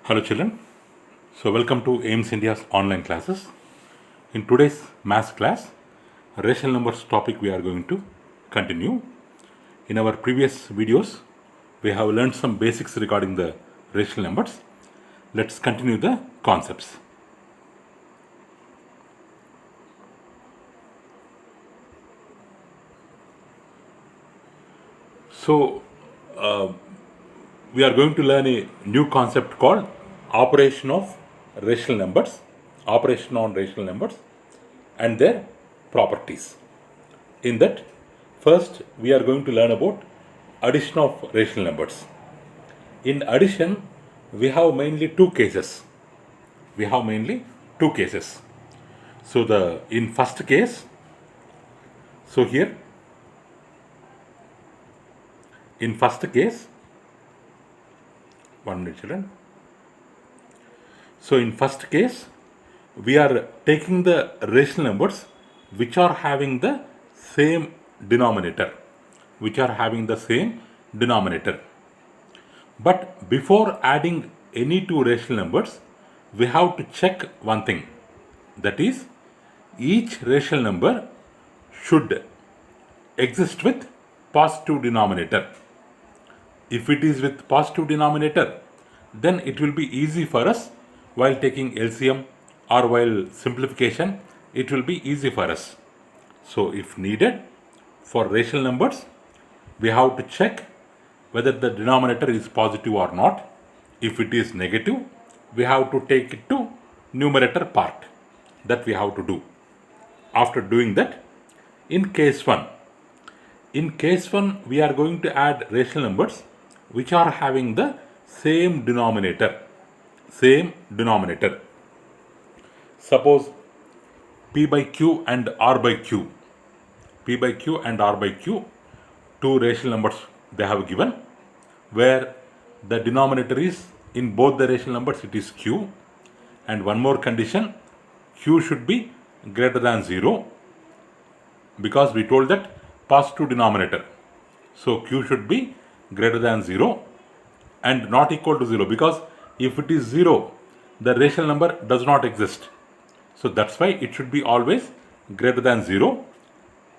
Hello children, so welcome to AIMS India's online classes. In today's maths class, rational numbers topic we are going to continue. In our previous videos, we have learned some basics regarding the rational numbers. Let's continue the concepts. So, we are going to learn a new concept called operation of rational numbers, operation on rational numbers and their properties. In that, first we are going to learn about addition of rational numbers. In addition, we have mainly two cases. So in first case, so here in first case, 1 minute children. So in first case, we are taking the rational numbers which are having the same denominator, But before adding any two rational numbers, we have to check one thing. That is, each rational number should exist with positive denominator. If it is with positive denominator, then it will be easy for us while taking LCM or while simplification, it will be easy for us. So if needed, for rational numbers, we have to check whether the denominator is positive or not. If it is negative, we have to take it to numerator part. That we have to do. After doing that, in case 1, we are going to add rational numbers which are having the same denominator. Suppose P by Q and R by Q. Two rational numbers they have given, where the denominator is in both the rational numbers it is Q, and one more condition, Q should be greater than 0, because we told that positive denominator. So Q should be greater than 0 and not equal to 0, because if it is 0, the rational number does not exist. So that's why it should be always greater than 0.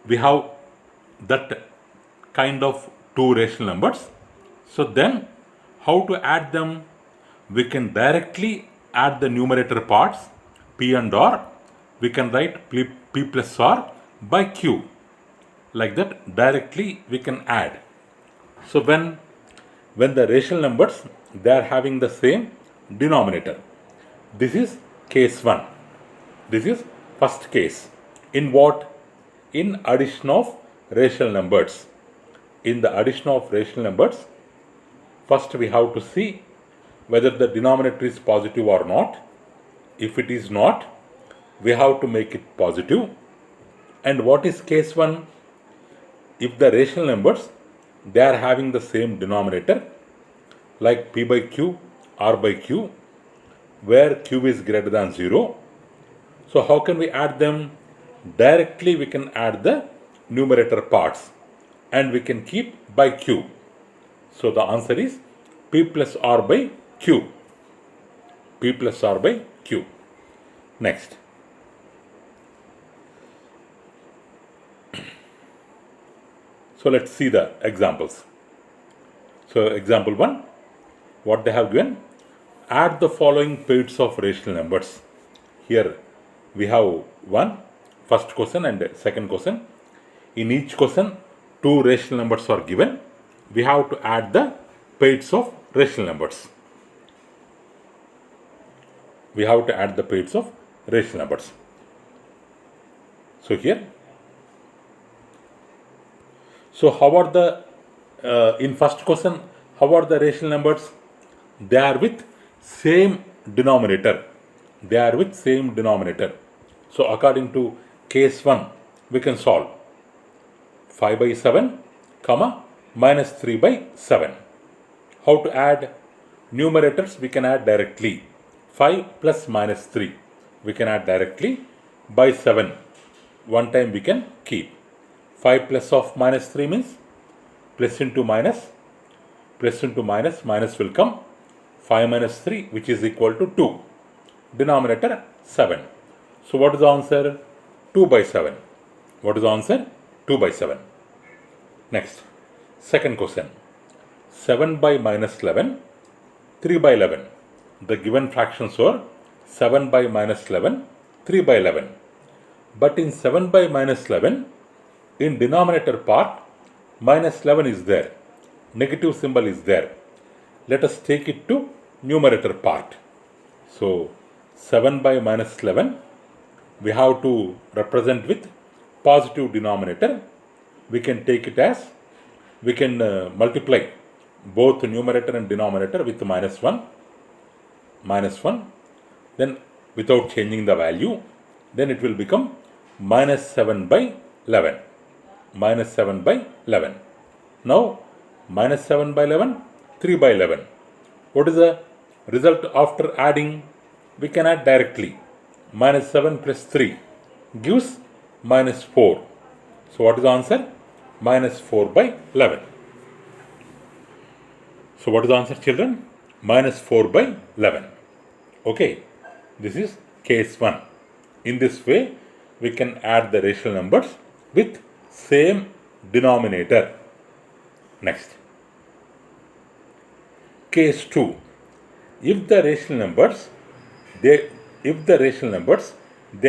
We have that kind of two rational numbers. So then how to add them? We can directly add the numerator parts P and R. We can write P plus R by Q. Like that, directly we can add. So when the rational numbers, they are having the same denominator. This is case 1. This is first case. In what? In addition of rational numbers. In the addition of rational numbers, first we have to see whether the denominator is positive or not. If it is not, we have to make it positive. And what is case 1? If the rational numbers, they are having the same denominator, like P by Q, R by Q, where Q is greater than 0. So how can we add them? Directly we can add the numerator parts and we can keep by Q. So the answer is P plus R by Q. Next. So let's see the examples. So example 1, what they have given, add the following pairs of rational numbers. Here we have first question and second question. In each question, two rational numbers are given. We have to add the pairs of rational numbers. So here, so how are the, in first question, how are the rational numbers? They are with same denominator. So according to case 1, we can solve 5 by 7, minus 3 by 7. How to add? Numerators we can add directly. 5 plus minus 3 we can add directly by 7. One time we can keep. 5 plus of minus 3 means plus into minus, minus will come. 5 minus 3, which is equal to 2. Denominator 7. So what is the answer? 2 by 7. What is the answer? 2 by 7. Next, second question. 7 by minus 11, 3 by 11. The given fractions were 7 by minus 11, 3 by 11. But in 7 by minus 11, in denominator part, minus 11 is there. Negative symbol is there. Let us take it to numerator part. So 7 by minus 11, we have to represent with positive denominator. We can take it as, we can multiply both numerator and denominator with minus 1, then without changing the value, then it will become minus 7 by 11. Minus 7 by 11. Now, minus 7 by 11, 3 by 11. What is the result after adding? We can add directly. Minus 7 plus 3 gives minus 4. So, what is the answer? Minus 4 by 11. So, what is the answer, children? Minus 4 by 11. Okay, this is case 1. In this way, we can add the rational numbers with same denominator. Next, case 2. If the rational numbers they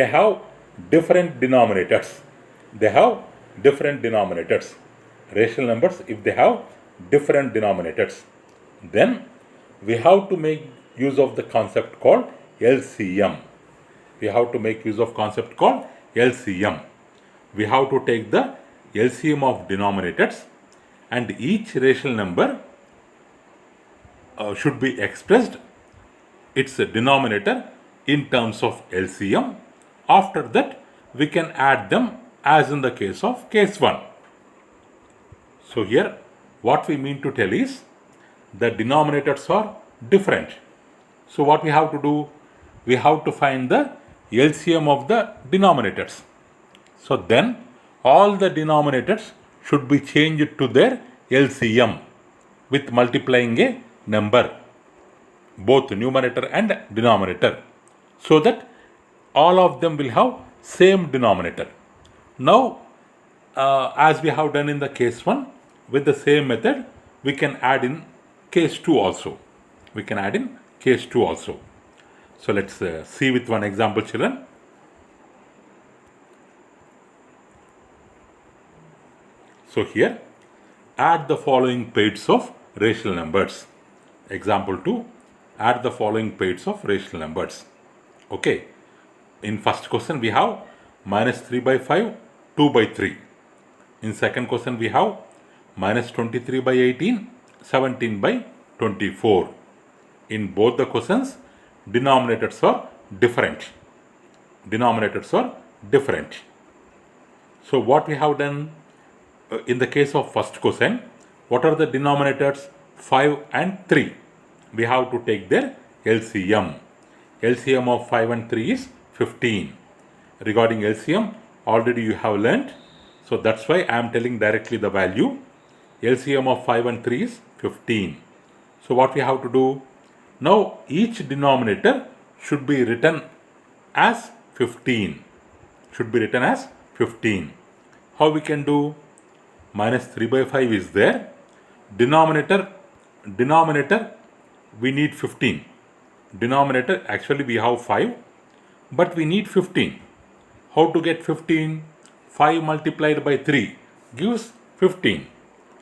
have different denominators. Rational numbers, if they have different denominators, then we have to make use of the concept called LCM. We have to take the LCM of denominators, and each rational number should be expressed its denominator in terms of LCM. After that, we can add them as in the case of case 1. So here, what we mean to tell is the denominators are different. So what we have to do? We have to find the LCM of the denominators. So then all the denominators should be changed to their LCM with multiplying a number, both numerator and denominator, so that all of them will have same denominator. Now, as we have done in the case 1, with the same method, we can add in case 2 also. So let's see with one example, children. So here, add the following pairs of rational numbers. Example 2, add the following pairs of rational numbers. Okay, in first question we have minus 3 by 5, 2 by 3. In second question we have minus 23 by 18, 17 by 24. In both the questions, denominators are different. So what we have done in the case of first question, what are the denominators? 5 and 3. We have to take their LCM. LCM of 5 and 3 is 15. Regarding LCM, already you have learnt. So that's why I am telling directly the value. LCM of 5 and 3 is 15. So what we have to do? Now each denominator should be written as 15. How we can do? Minus 3 by 5 is there. Denominator we need 15. Denominator, actually we have 5, but we need 15. How to get 15? 5 multiplied by 3 gives 15.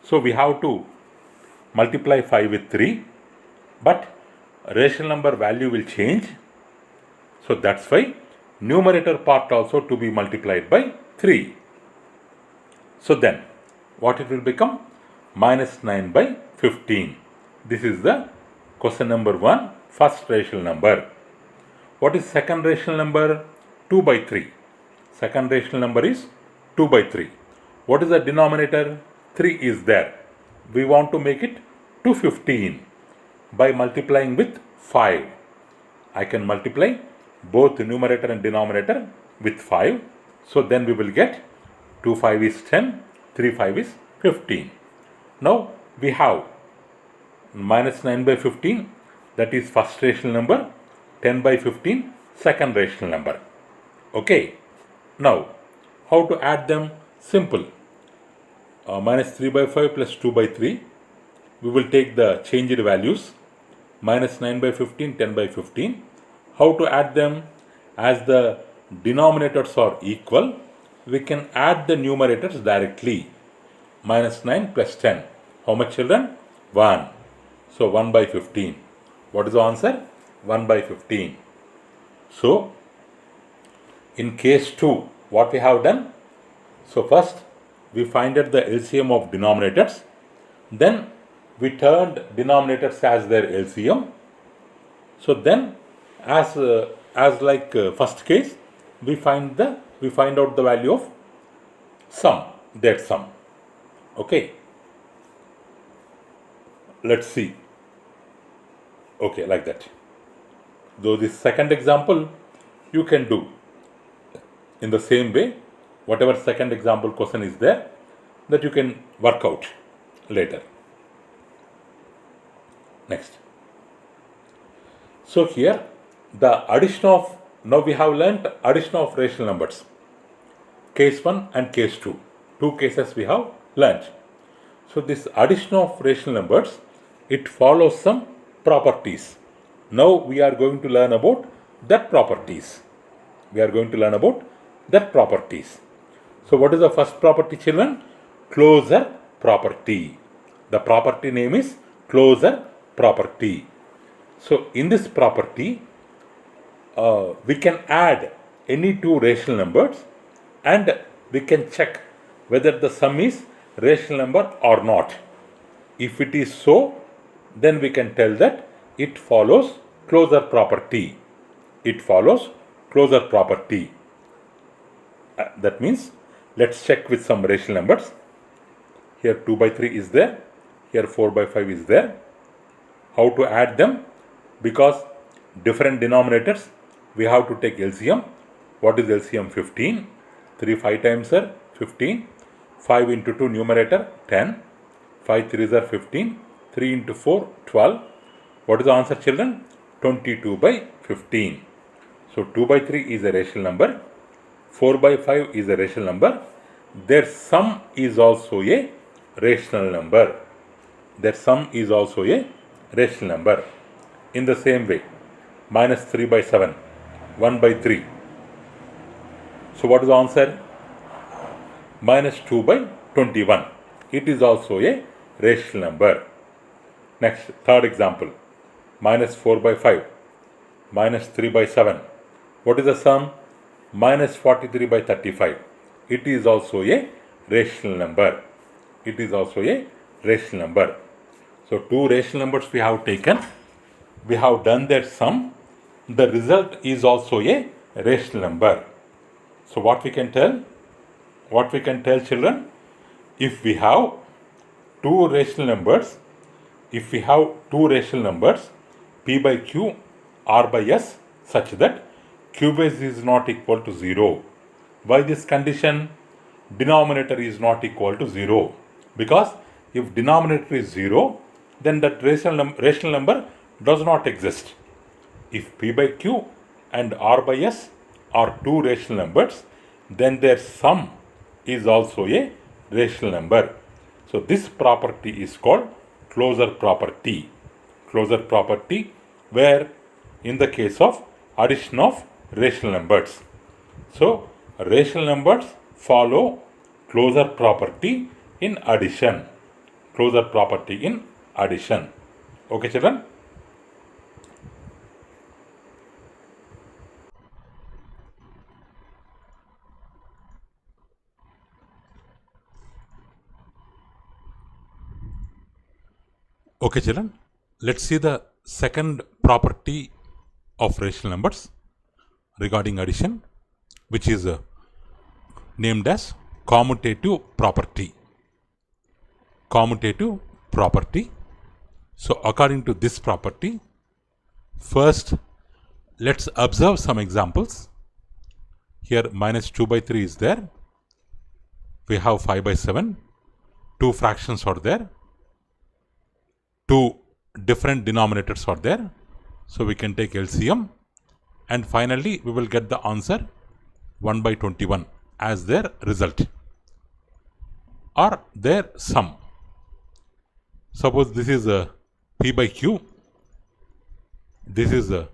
So we have to multiply 5 with 3, but rational number value will change. So that's why numerator part also to be multiplied by 3. So then what it will become? Minus 9 by 15. This is the question number 1, first rational number. What is second rational number? 2 by 3. Second rational number is 2 by 3. What is the denominator? 3 is there. We want to make it 215 by multiplying with 5. I can multiply both numerator and denominator with 5. So then we will get 2 5 is 10, 3 5 is 15. Now we have minus 9 by 15. that is first rational number, 10 by 15 second rational number. Okay. Now, how to add them? Simple. Minus 3 by 5 plus 2 by 3. We will take the changed values. Minus 9 by 15, 10 by 15. How to add them? As the denominators are equal, we can add the numerators directly. Minus 9 plus 10. How much, children? 1. So 1 by 15. What is the answer? 1 by 15. So, in case 2, what we have done? So first, we find out the LCM of denominators. Then, we turned denominators as their LCM. So then, as first case, we find out the value of sum, that sum. Okay. Let's see. Okay, like that. Though this second example, you can do in the same way, whatever second example question is there, that you can work out later. Next. So here, the addition of, now we have learnt addition of rational numbers. Case 1 and case 2. Two cases we have learnt. So this addition of rational numbers, it follows some properties. Now we are going to learn about that properties. So what is the first property, children? Closure property. The property name is closure property. So in this property, we can add any two rational numbers and we can check whether the sum is rational number or not. If it is so, then we can tell that it follows closure property. That means, let's check with some rational numbers. Here 2 by 3 is there. Here 4 by 5 is there. How to add them? Because different denominators, we have to take LCM. What is LCM? 15. 3 5 times are 15. 5 into 2 numerator 10. 5 3s are 15. 3 into 4 12. What is the answer, children? 22 by 15. So 2 by 3 is a rational number. 4 by 5 is a rational number. Their sum is also a rational number. In the same way, minus 3 by 7, 1 by 3. So what is the answer? Minus 2 by 21. It is also a rational number. Next, third example. Minus 4 by 5, minus 3 by 7. What is the sum? Minus 43 by 35. It is also a rational number. So two rational numbers we have taken. We have done their sum. The result is also a rational number. So what we can tell? Children? If we have two rational numbers, P by Q, R by S, such that Q base is not equal to 0. Why this condition? Denominator is not equal to 0. Because if denominator is 0, then that rational number does not exist. If P by Q and R by S are two rational numbers, then their sum is also a rational number. So this property is called closure property. Where in the case of addition of rational numbers. So rational numbers follow closure property in addition. Okay, children? Okay, children, let's see the second property of rational numbers regarding addition, which is named as commutative property. So according to this property, first let's observe some examples. Here minus 2 by 3 is there. We have 5 by 7. Two fractions are there. Two different denominators are there. So we can take LCM, and finally we will get the answer 1 by 21 as their result or their sum. Suppose this is a P by Q, this is a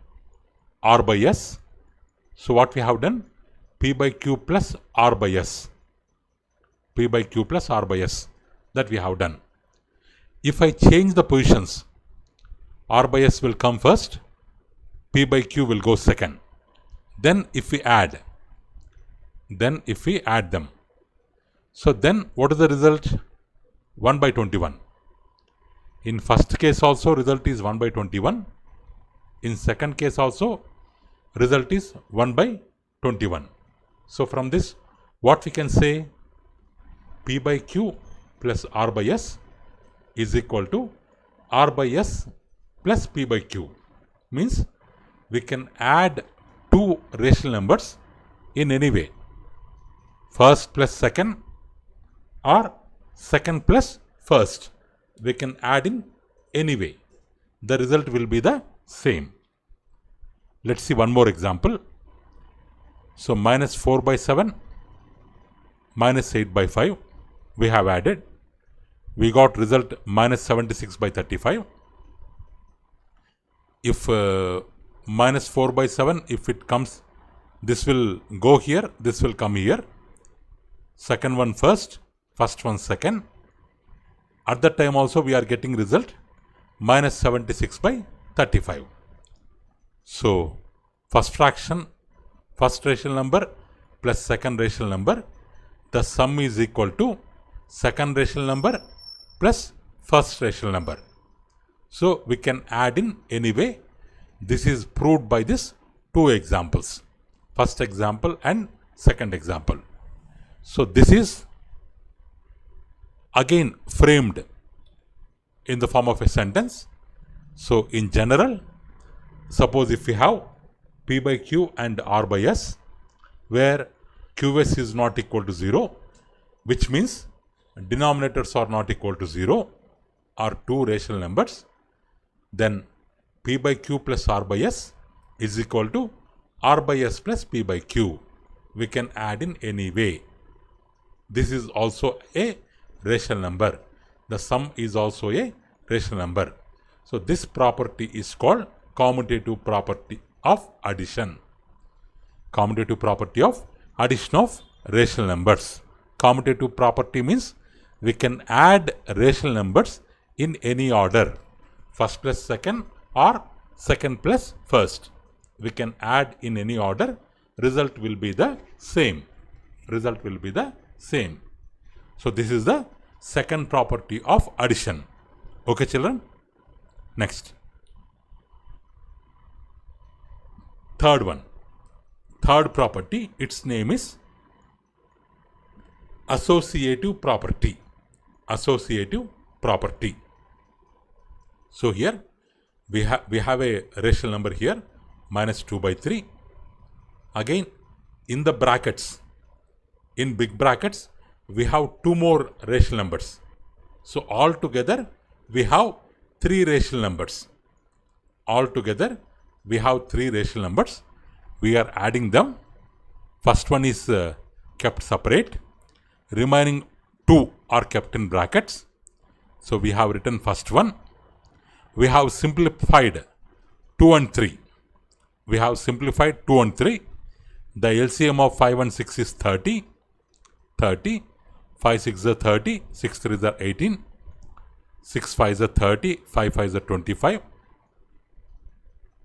R by S. So what we have done? P by Q plus R by S. P by Q plus R by S, that we have done. If I change the positions, R by S will come first, P by Q will go second. Then if we add them, so then what is the result? 1 by 21. In first case also result is 1 by 21. In second case also result is 1 by 21. So from this what we can say? P by Q plus R by S is equal to R by S plus P by Q. Means we can add two rational numbers in any way. First plus second or second plus first. We can add in any way. The result will be the same. Let's see one more example. So minus 4 by 7, minus 8 by 5. We have added. We got result minus 76 by 35. If minus 4 by 7, if it comes, this will go here, this will come here. Second one first, first one second. At that time also we are getting result minus 76 by 35. So first fraction, first rational number plus second rational number, the sum is equal to second rational number plus first rational number. So we can add in any way. This is proved by this two examples, first example and second example. So this is again framed in the form of a sentence. So in general, suppose if we have P by Q and R by S, where QS is not equal to 0, which means denominators are not equal to 0, are two rational numbers, then P by Q plus R by S is equal to R by S plus P by Q. We can add in any way. This is also a rational number. The sum is also a rational number. So this property is called commutative property of addition. Commutative property of addition of rational numbers. Commutative property means we can add rational numbers in any order, first plus second or second plus first. We can add in any order, result will be the same. Result will be the same. So this is the second property of addition. Okay children? Next. Third one. Third property, its name is associative property. Associative property. So here we have a rational number here, minus 2 by 3. Again, in the brackets, in big brackets, we have two more rational numbers. So altogether we have three rational numbers. Altogether we have three rational numbers. We are adding them. First one is kept separate. Remaining two are kept in brackets. So we have written first one. We have simplified 2 and 3. We have simplified 2 and 3. The LCM of 5 and 6 is 30. 30. 5 6 is 30. 6 3 is 18. 6 5 is 30. 5 5 is 25.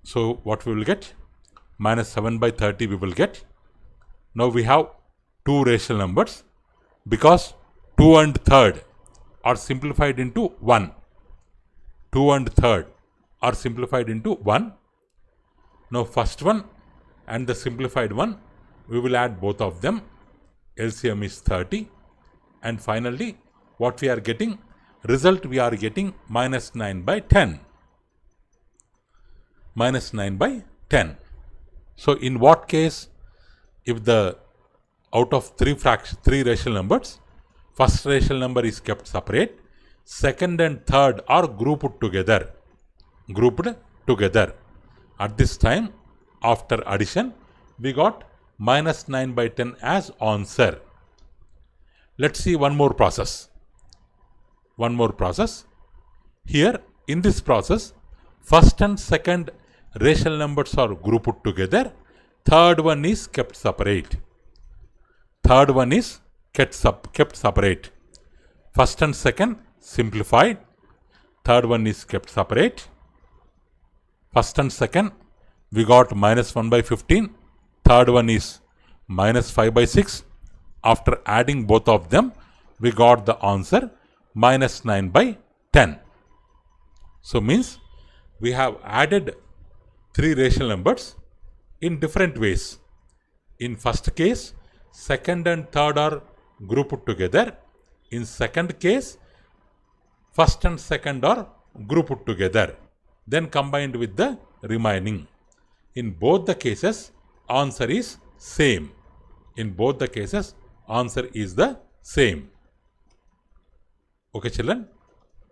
So what we will get? Minus 7 by 30 we will get. Now we have two rational numbers because 2 and third are simplified into 1. 2 and third are simplified into 1. Now first one and the simplified one, we will add both of them. LCM is 30. And finally, what we are getting? Result we are getting minus 9 by 10. Minus 9 by 10. So in what case, if the out of three rational numbers, first rational number is kept separate, second and third are grouped together. Grouped together. At this time, after addition, we got minus 9 by 10 as answer. Let's see one more process. Here, in this process, first and second rational numbers are grouped together. Third one is kept separate. First and second simplified. Third one is kept separate. First and second, we got minus 1 by 15. Third one is minus 5 by 6. After adding both of them, we got the answer minus 9 by 10. So means we have added three rational numbers in different ways. In first case, second and third are grouped together. In second case, first and second are grouped together, then combined with the remaining. In both the cases, answer is same. Okay, children.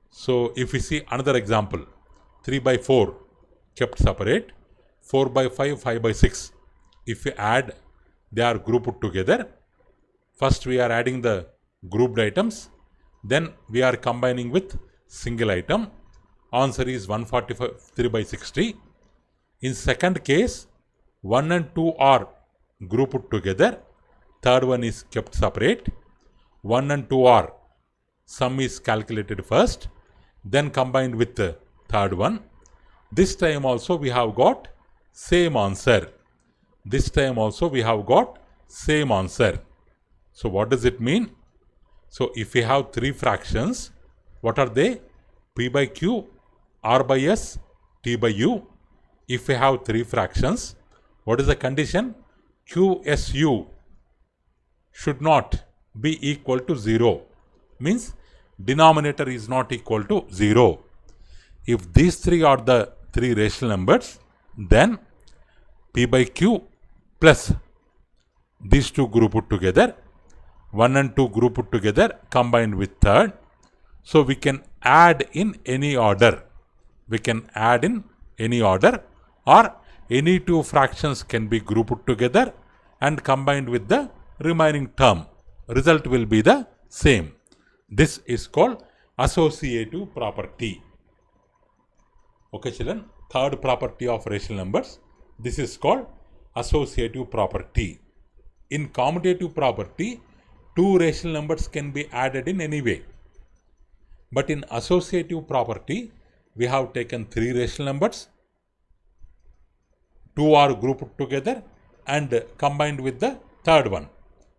So if we see another example, 3 by 4 kept separate, 4 by 5, 5 by 6. If we add, they are grouped together. First we are adding the grouped items, then we are combining with single item. Answer is 143 by 60. In second case, 1 and 2 are grouped together. Third one is kept separate. 1 and 2 are, sum is calculated first, then combined with the third one. This time also we have got same answer. So what does it mean? So if we have three fractions, what are they? P by Q, R by S, T by U. If we have three fractions, what is the condition? QSU should not be equal to 0. Means denominator is not equal to 0. If these three are the three rational numbers, then P by Q plus these two grouped together, 1 and 2 grouped together, combined with third. So we can add in any order. Or any two fractions can be grouped together and combined with the remaining term. Result will be the same. This is called associative property. Okay, children. Third property of rational numbers. This is called associative property. In commutative property, two rational numbers can be added in any way. But in associative property, we have taken three rational numbers. Two are grouped together and combined with the third one.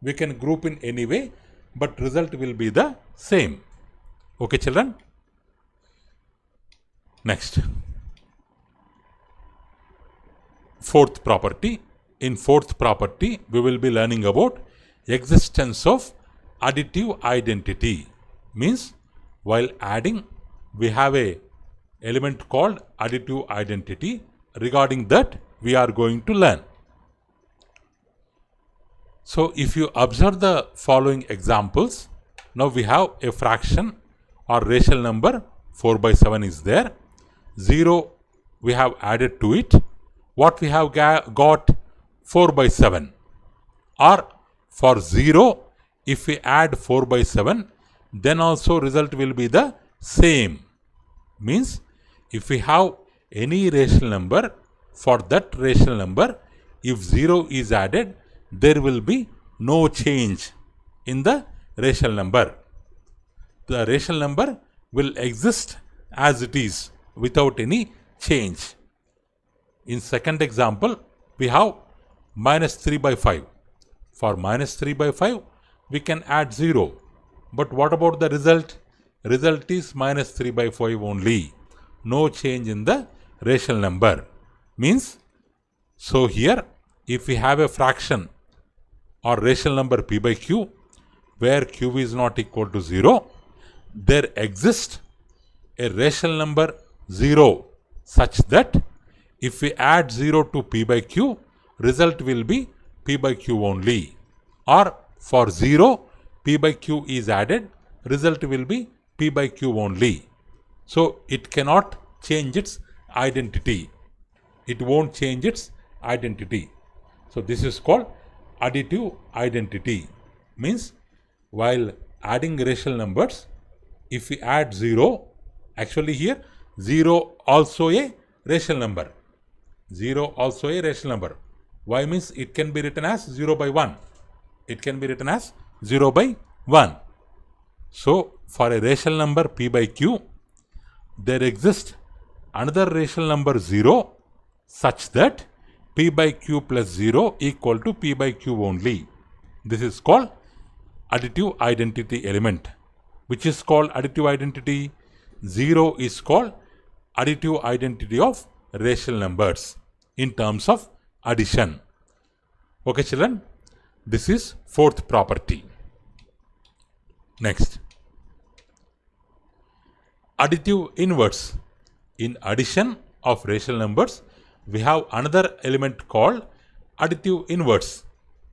We can group in any way, but result will be the same. Okay, children. Next. Fourth property. In fourth property, we will be learning about existence of additive identity. Means while adding, we have a element called additive identity. Regarding that, we are going to learn. So if you observe the following examples, now we have a fraction or rational number 4 by 7 is there. 0 we have added to it. What we have got 4 by 7. Or for 0, if we add 4 by 7, then also result will be the same. Means if we have any rational number, for that rational number, if 0 is added, there will be no change in the rational number. The rational number will exist as it is without any change. In second example, we have minus 3 by 5. For minus 3 by 5, we can add 0. But what about the result? Result is minus 3 by 5 only. No change in the rational number. Means, so here, if we have a fraction or rational number P by Q, where Q is not equal to 0, there exists a rational number 0 such that if we add 0 to P by Q, result will be P by Q only. Or for 0, P by Q is added, result will be P by Q only. So it cannot change its identity. It won't change its identity. So this is called additive identity. Means while adding rational numbers, if we add 0, actually here 0 also a rational number. 0 also a rational number. Why? Means it can be written as 0 by 1. It can be written as 0 by 1. So for a rational number p by q, there exists another rational number 0 such that p by q plus 0 equal to p by q only. This is called additive identity element. Which is called additive identity? 0 is called additive identity of rational numbers in terms of addition. Okay children, this is fourth property. Next, additive inverse. In addition of rational numbers, we have another element called additive inverse.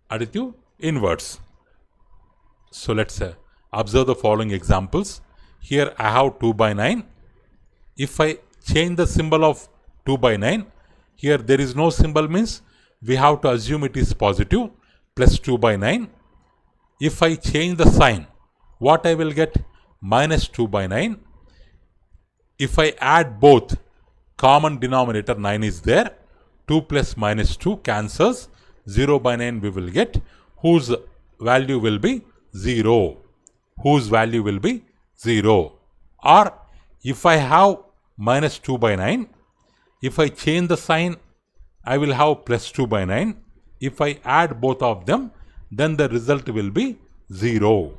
Additive inverse. So let's observe the following examples. Here I have 2 by 9. If I change the symbol of 2 by 9, here there is no symbol, means we have to assume it is positive, plus 2 by 9. If I change the sign, what I will get? Minus 2 by 9. If I add both, common denominator 9 is there. 2 plus minus 2 cancels. 0 by 9 we will get, whose value will be 0. Whose value will be 0. Or if I have minus 2 by 9, if I change the sign, I will have plus 2 by 9. If I add both of them, then the result will be 0.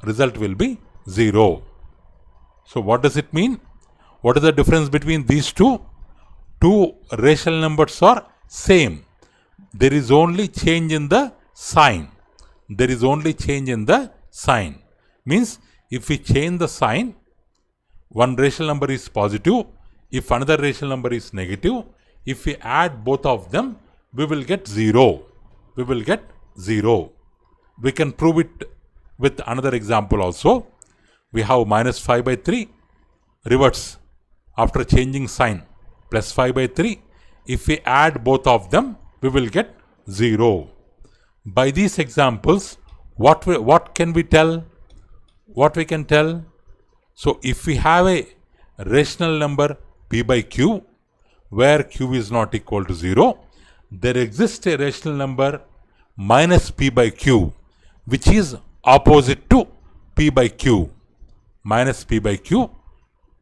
Result will be 0. So what does it mean? What is the difference between these two? Two rational numbers are same. There is only change in the sign. There is only change in the sign. Means if we change the sign, one rational number is positive, if another rational number is negative, if we add both of them, we will get 0. We will get 0. We can prove it with another example also. We have minus 5 by 3 reverse after changing sign, plus 5 by 3. If we add both of them, we will get 0. By these examples, what can we tell? What we can tell? So if we have a rational number p by q, where q is not equal to 0, there exists a rational number minus p by q, which is opposite to p by q. Minus p by q,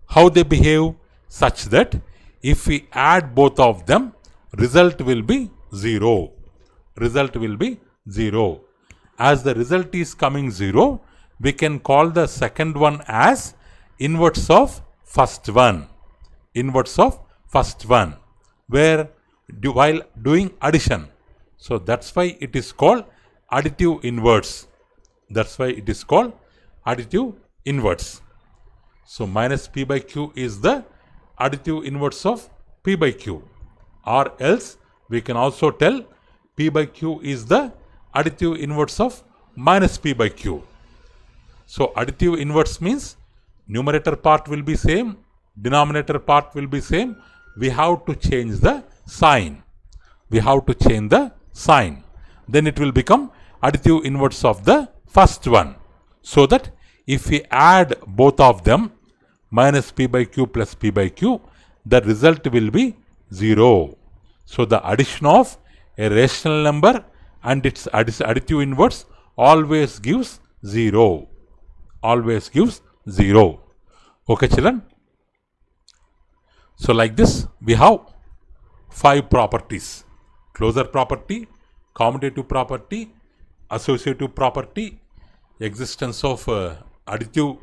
how they behave? Such that if we add both of them, result will be 0. Result will be 0. As the result is coming 0, we can call the second one as inverse of first one. Inverse of first one, where while doing addition. So that's why it is called additive inverse. That's why it is called additive inverse. So minus p by q is the additive inverse of p by q. Or else we can also tell p by q is the additive inverse of minus p by q. So additive inverse means numerator part will be same, denominator part will be same. We have to change the sign. We have to change the sign. Then it will become additive inverse of the first one. So that if we add both of them, minus p by q plus p by q, the result will be 0. So the addition of a rational number and its additive inverse always gives 0. Always gives 0. Okay children? So like this we have 5 properties: closure property, commutative property, associative property, existence of additive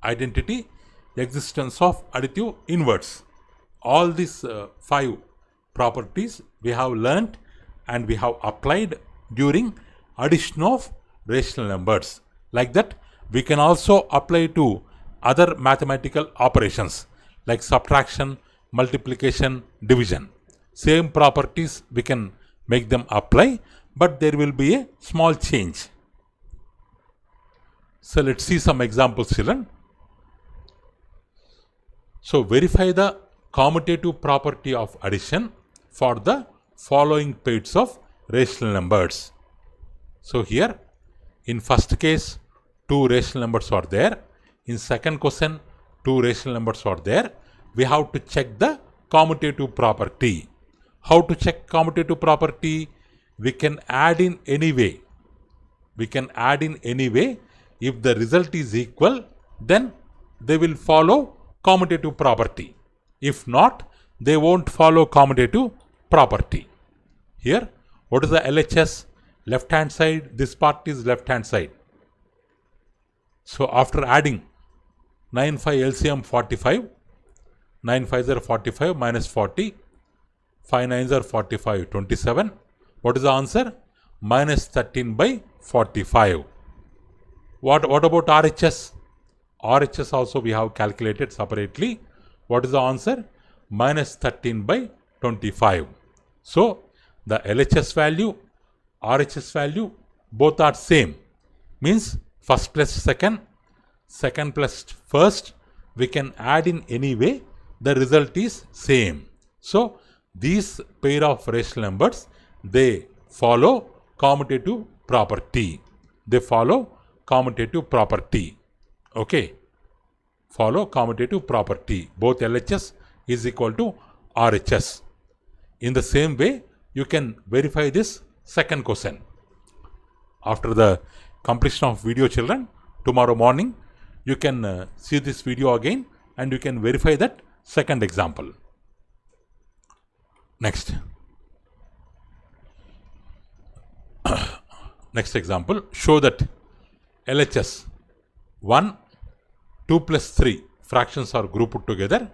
identity, existence of additive inverse. All these 5 properties we have learnt and we have applied during addition of rational numbers. Like that, we can also apply to other mathematical operations like subtraction, multiplication, division. Same properties we can make them apply, but there will be a small change. So let's see some examples, children. So verify the commutative property of addition for the following pairs of rational numbers. So here, in first case, 2 rational numbers are there. In second question, 2 rational numbers are there. We have to check the commutative property. How to check commutative property? We can add in any way. We can add in any way. If the result is equal, then they will follow commutative property. If not, they won't follow commutative property. Here, what is the LHS? Left hand side, this part is left hand side. So after adding 9 5 LCM 45, 9 5s are 45 minus 40, 5 9s are 45, 27. What is the answer? Minus 13 by 45. What about RHS? RHS also we have calculated separately. What is the answer? Minus 13 by 25. So the LHS value, RHS value, both are same. Means first plus second, second plus first, we can add in any way, the result is same. So these pair of rational numbers, they follow commutative property. They follow commutative property. Okay. Follow commutative property. Both LHS is equal to RHS. In the same way, you can verify this second question. After the completion of video, children, tomorrow morning, you can see this video again and you can verify that second example. Next. Next example, show that LHS 1, 2 plus 3 fractions are grouped together,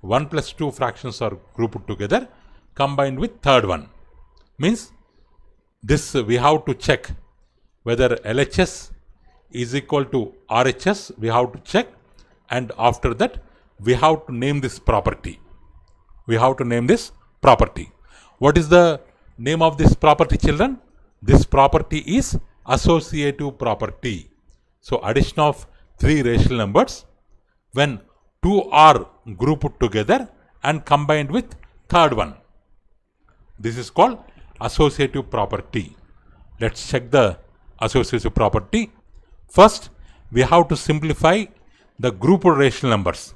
1 plus 2 fractions are grouped together, combined with third one. Means this we have to check whether LHS is equal to RHS, we have to check, and after that we have to name this property. We have to name this property. What is the name of this property, children? This property is associative property. So addition of 3 rational numbers when 2 are grouped together and combined with third one. This is called associative property. Let's check the associative property. First, we have to simplify the grouped rational numbers.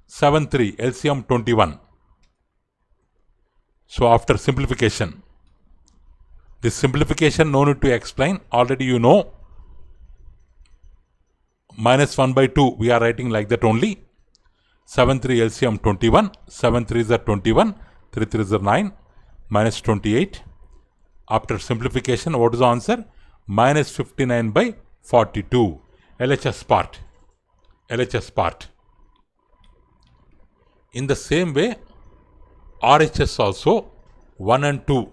7 3 LCM 21. So after simplification, this simplification no need to explain, already you know. Minus 1 by 2 we are writing like that only. 7 3 LCM 21, 7 3s are 21, 3 3s are 9, minus 28. After simplification, what is the answer? Minus 59 by 42. LHS part. LHS part. In the same way, RHS also 1 and 2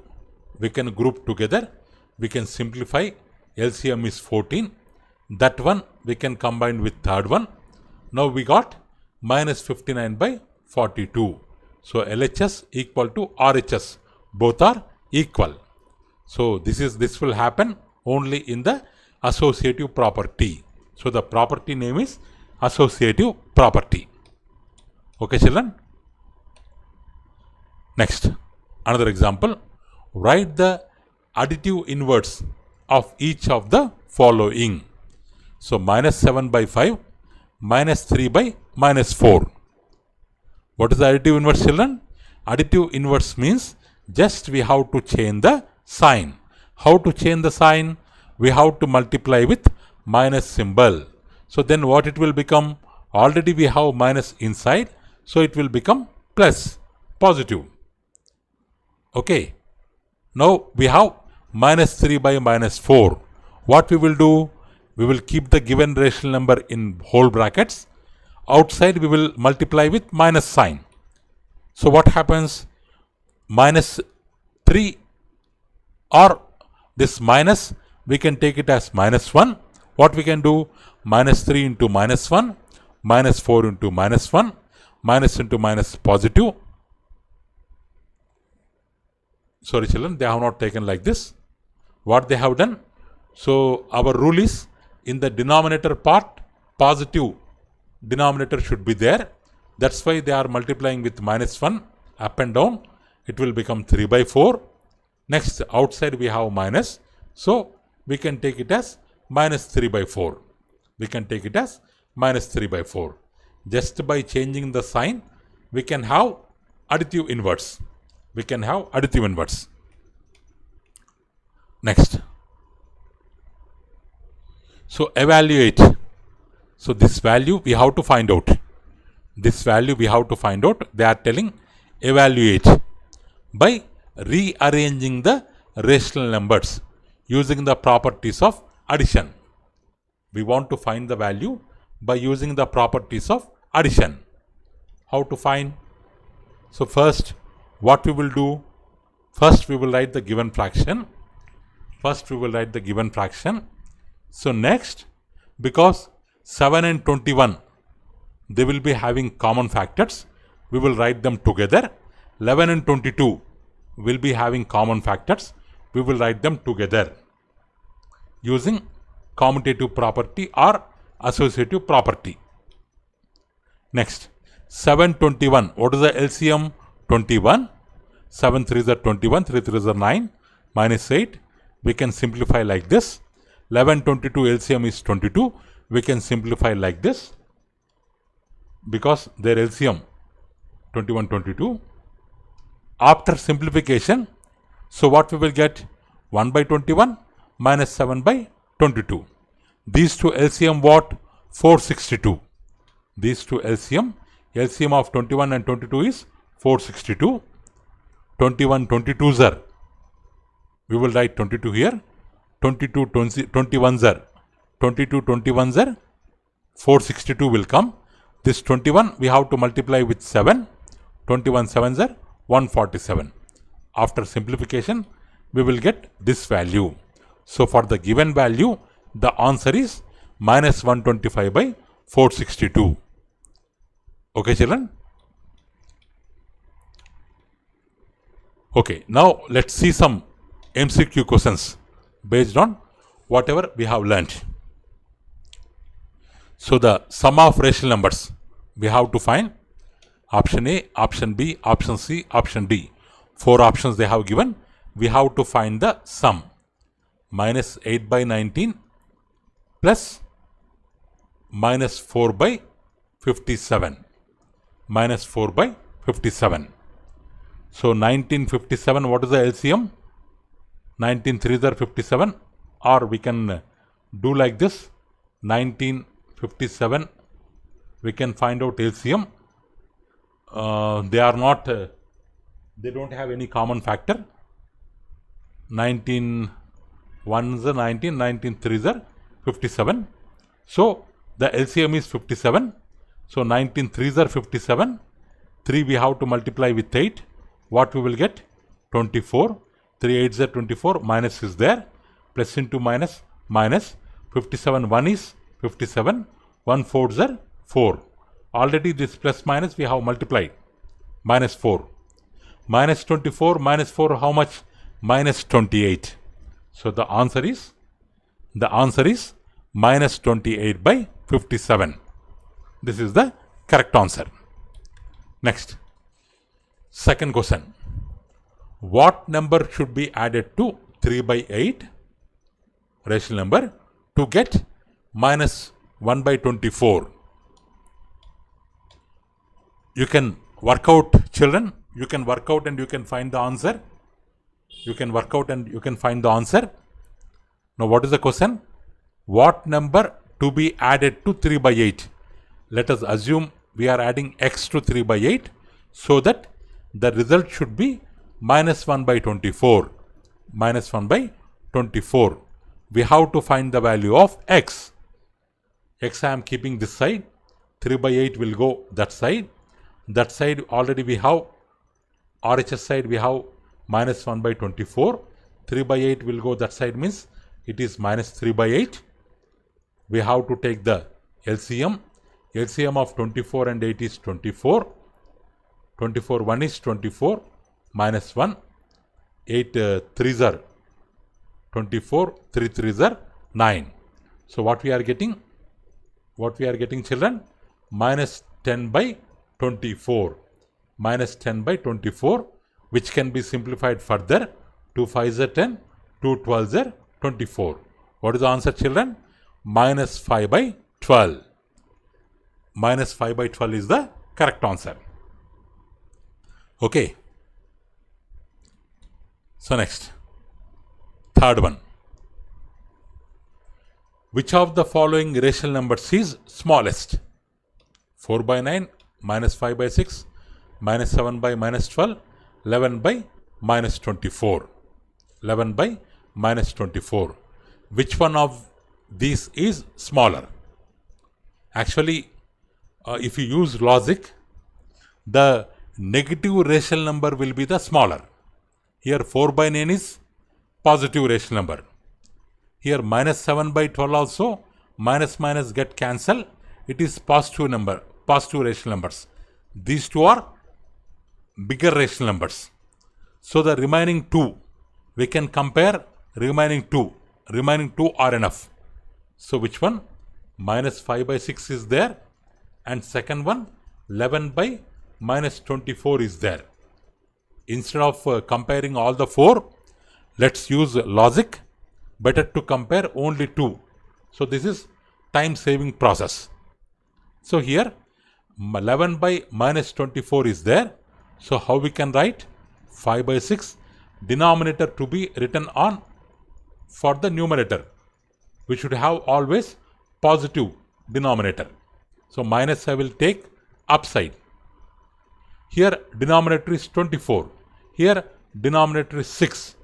we can group together. We can simplify. LCM is 14. That one we can combine with third one. Now we got minus 59 by 42. So LHS equal to RHS. Both are equal. So this will happen only in the associative property. So the property name is associative property. Okay, children. Next, another example. Write the additive inverse of each of the following. So minus 7 by 5, minus 3 by minus 4. What is the additive inverse, children? Additive inverse means just we have to change the sign. How to change the sign? We have to multiply with minus symbol. So then what it will become? Already we have minus inside, so it will become plus, positive. Okay. Now we have minus 3 by minus 4. What we will do? We will keep the given rational number in whole brackets. Outside we will multiply with minus sign. So what happens? Minus 3 or this minus, we can take it as minus 1. What we can do? Minus 3 into minus 1, minus 4 into minus 1, minus into minus positive. Sorry children, they have not taken like this. What they have done? So our rule is in the denominator part, positive denominator should be there. That's why they are multiplying with minus 1 up and down. it will become 3 by 4. Next, outside we have minus, so we can take it as minus 3 by 4. We can take it as minus 3 by 4. Just by changing the sign, we can have additive inverse. We can have additive inverse. Next. So evaluate. So this value we have to find out. This value we have to find out. They are telling evaluate by rearranging the rational numbers using the properties of addition. We want to find the value by using the properties of addition. How to find? So first, what we will do? First we will write the given fraction. So next, because 7 and 21, they will be having common factors, we will write them together. 11 and 22 will be having common factors, we will write them together using commutative property or associative property. Next, 7, 21, what is the LCM? 21. 7 3s are 21, 3 3s are 9, minus 8. We can simplify like this. 11, 22 LCM is 22. We can simplify like this because their LCM 21, 22. After simplification, so what we will get? 1 by 21 minus 7 by 22. These two LCM what? 462. These two LCM of 21 and 22 is 462. 21, 22s are, we will write 22 here. 22, 21s are, 22, 21s are, 462 will come. This 21 we have to multiply with 7. 21 7s are 147. After simplification, we will get this value. So for the given value, the answer is minus 125 by 462. Okay, children? Okay, now let's see some MCQ questions based on whatever we have learnt. So the sum of rational numbers we have to find. Option A, option B, option C, option D. 4 options they have given. We have to find the sum. Minus 8 by 19 plus minus 4 by 57. Minus 4 by 57. So 1957, what is the LCM? 19 3s are 57, or we can do like this. 1957, we can find out LCM. They are not, they don't have any common factor. 19 1s are 19, 19 3s are 57. So the LCM is 57. So 19 3s are 57. 3 we have to multiply with 8. What we will get? 24. 3 8s are 24. Minus is there. Plus into minus. Minus. 57 1 is 57. 1 4s are 4. Already this plus minus we have multiplied. Minus 4. Minus 24 minus 4 how much? Minus 28. So the answer is minus 28 by 57. This is the correct answer. Next. Second question. What number should be added to 3 by 8 rational number to get minus 1 by 24? You can work out, children. You can work out and you can find the answer. You can work out and you can find the answer. Now what is the question? What number to be added to 3 by 8? Let us assume we are adding x to 3 by 8 so that the result should be minus 1 by 24. Minus 1 by 24. We have to find the value of x. X I am keeping this side. 3 by 8 will go that side. That side already we have, RHS side we have minus 1 by 24. 3 by 8 will go that side, means it is minus 3 by 8. We have to take the LCM. LCM of 24 and 8 is 24. 24 1 is 24 minus 1. 8 3s are 24. 3 3s are 9. So what we are getting? What we are getting, children? Minus 10 by 24. Minus 10 by 24. which can be simplified further. 2 5s are 10, 2 12s are 24. What is the answer, children? Minus 5 by 12. Minus 5 by 12 is the correct answer. Okay. So next, third one. Which of the following rational numbers is smallest? 4 by 9, minus 5 by 6, minus 7 by minus 12, 11 by minus 24. 11 by minus 24. Which one of these is smaller? Actually, if you use logic, the negative rational number will be the smaller. Here 4 by 9 is positive rational number. Here minus 7 by 12 also, minus minus get cancelled. It is positive number, positive rational numbers. These two are bigger rational numbers. So the remaining two, we can compare remaining two. Remaining two are enough. So which one? Minus 5 by 6 is there. And second one, 11 by minus 24 is there. Instead of comparing all the four, let's use logic. Better to compare only two. So this is time saving process. So here 11 by minus 24 is there. So how we can write? 5 by 6 denominator to be written on for the numerator. We should have always positive denominator. So minus I will take upside. Here denominator is 24. Here denominator is 6.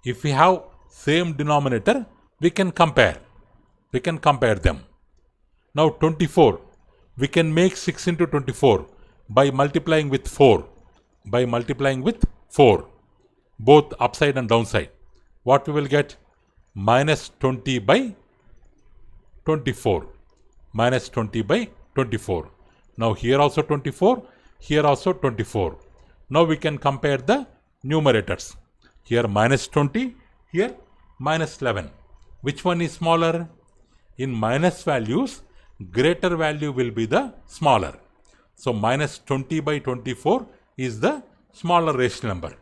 If we have same denominator, we can compare. We can compare them. Now 24. We can make 6 into 24 by multiplying with 4. By multiplying with 4. Both upside and downside. What we will get? Minus 20 by 24. Minus 20 by 24. Now here also 24. Here also 24. Now we can compare the numerators. Here minus 20. Here minus 11. Which one is smaller? In minus values, greater value will be the smaller. So minus 20 by 24 is the smaller rational number.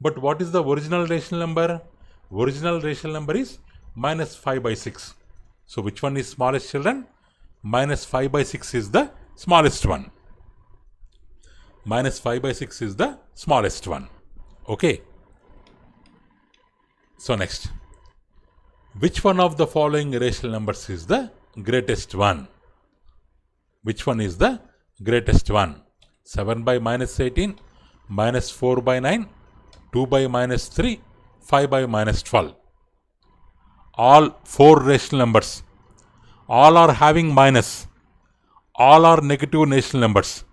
But what is the original rational number? Original rational number is minus 5 by 6. So which one is smallest, children? Minus 5 by 6 is the smallest one. Minus 5 by 6 is the smallest one. Okay. So next. Which one of the following rational numbers is the greatest one? Which one is the greatest one? 7 by minus 18, minus 4 by 9, 2 by minus 3, 5 by minus 12. All four rational numbers. All are having minus. All are negative rational numbers.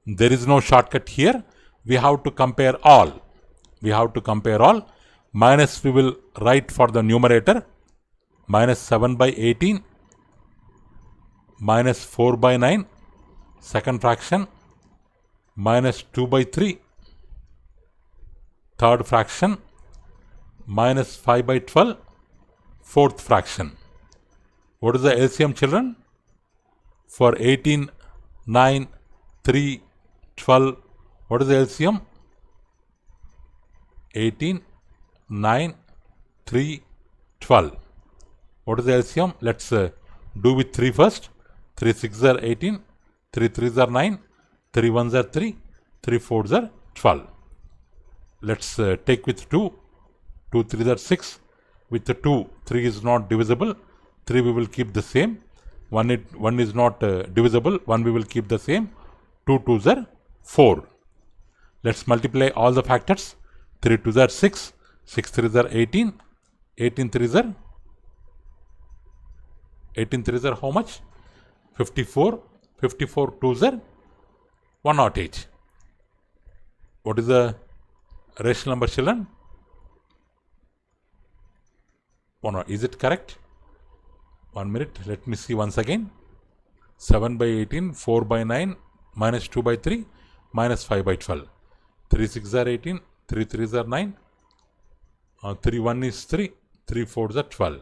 There is no shortcut here. We have to compare all. We have to compare all. Minus we will write for the numerator. Minus 7 by 18. Minus 4 by 9. Second fraction. Minus 2 by 3. Third fraction. Minus 5 by 12. Fourth fraction. What is the LCM, children? For 18, 9, 3, 12. What is the LCM? 18, 9, 3, 12. What is the LCM? Let's do with 3 first. 3 6s are 18. 3 3s are 9. 3 1s are 3. 3 4s are 12. Let's take with 2. 2 3s are 6. With the 2, 3 is not divisible. 3 we will keep the same. 1 is not divisible. 1 we will keep the same. 2 2s are 4. Let's multiply all the factors. 3 2s are 6. 6 3s are 18. 18 3s are how much? 54. 54 2s are 108. What is the rational number, children? Is it correct? 1 minute. Let me see once again. 7 by 18, 4 by 9, minus 2 by 3, minus 5 by 12. 3 6 are 18, 3 3s are 9, 3 1 is 3, 3 4s are 12.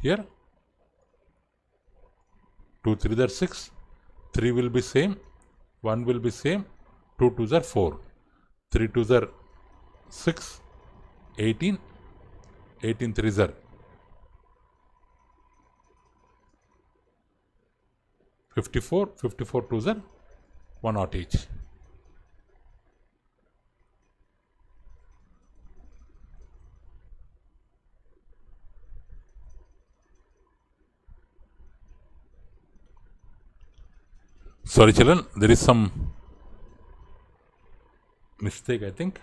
Here 2 3s are 6, 3 will be same, 1 will be same, 2 2s are 4. 3 2s are 6, 18, 18 3s are 54, 54 2s are 108 each. Sorry children, there is some mistake, I think.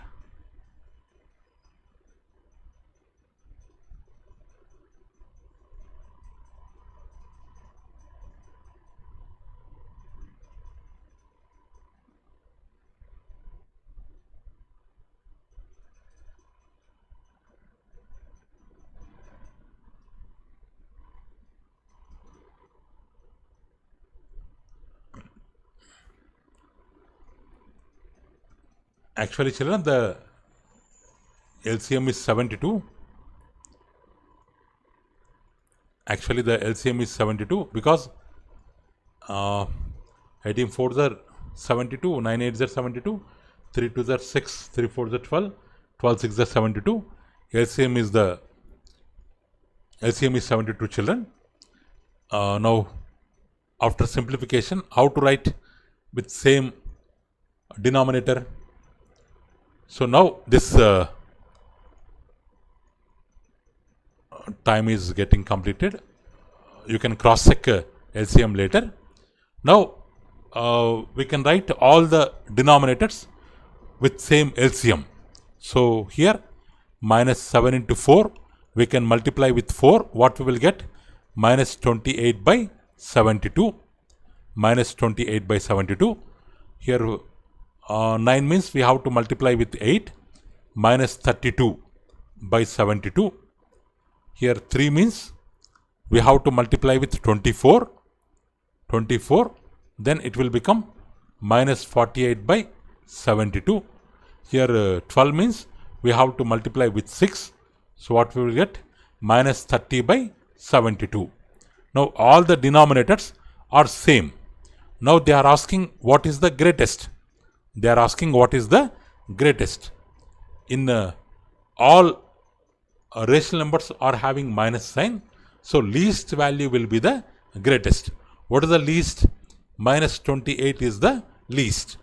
Actually children, the LCM is 72. Actually the LCM is 72 because 18 4s are 72, 9 8s are 72, 3 2s are 6, 3 4s are 12, 12 6s are 72. LCM is 72 children. Now after simplification, how to write with same denominator? So now this time is getting completed. You can cross check LCM later. Now we can write all the denominators with same LCM. So here minus 7 into 4, we can multiply with 4. What we will get? Minus 28 by 72. Minus 28 by 72. Here 9 means we have to multiply with 8. Minus 32 by 72. Here 3 means we have to multiply with 24. 24. Then it will become minus 48 by 72. Here 12 means we have to multiply with 6. So what we will get? Minus 30 by 72. Now all the denominators are same. Now they are asking what is the greatest. They are asking what is the greatest. In all rational numbers are having minus sign. So least value will be the greatest. What is the least? Minus 28 is the least.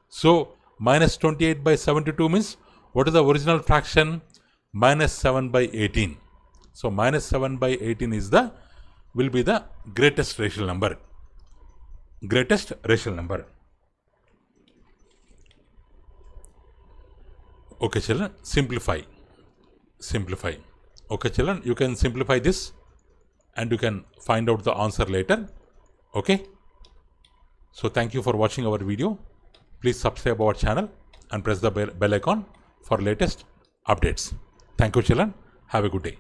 So minus 28 by 72 means what is the original fraction? Minus 7 by 18. So minus 7 by 18 is will be the greatest rational number. Greatest rational number. Okay children, simplify. Okay children, you can simplify this and you can find out the answer later. Okay. So thank you for watching our video. Please subscribe our channel and press the bell icon for latest updates. Thank you children. Have a good day.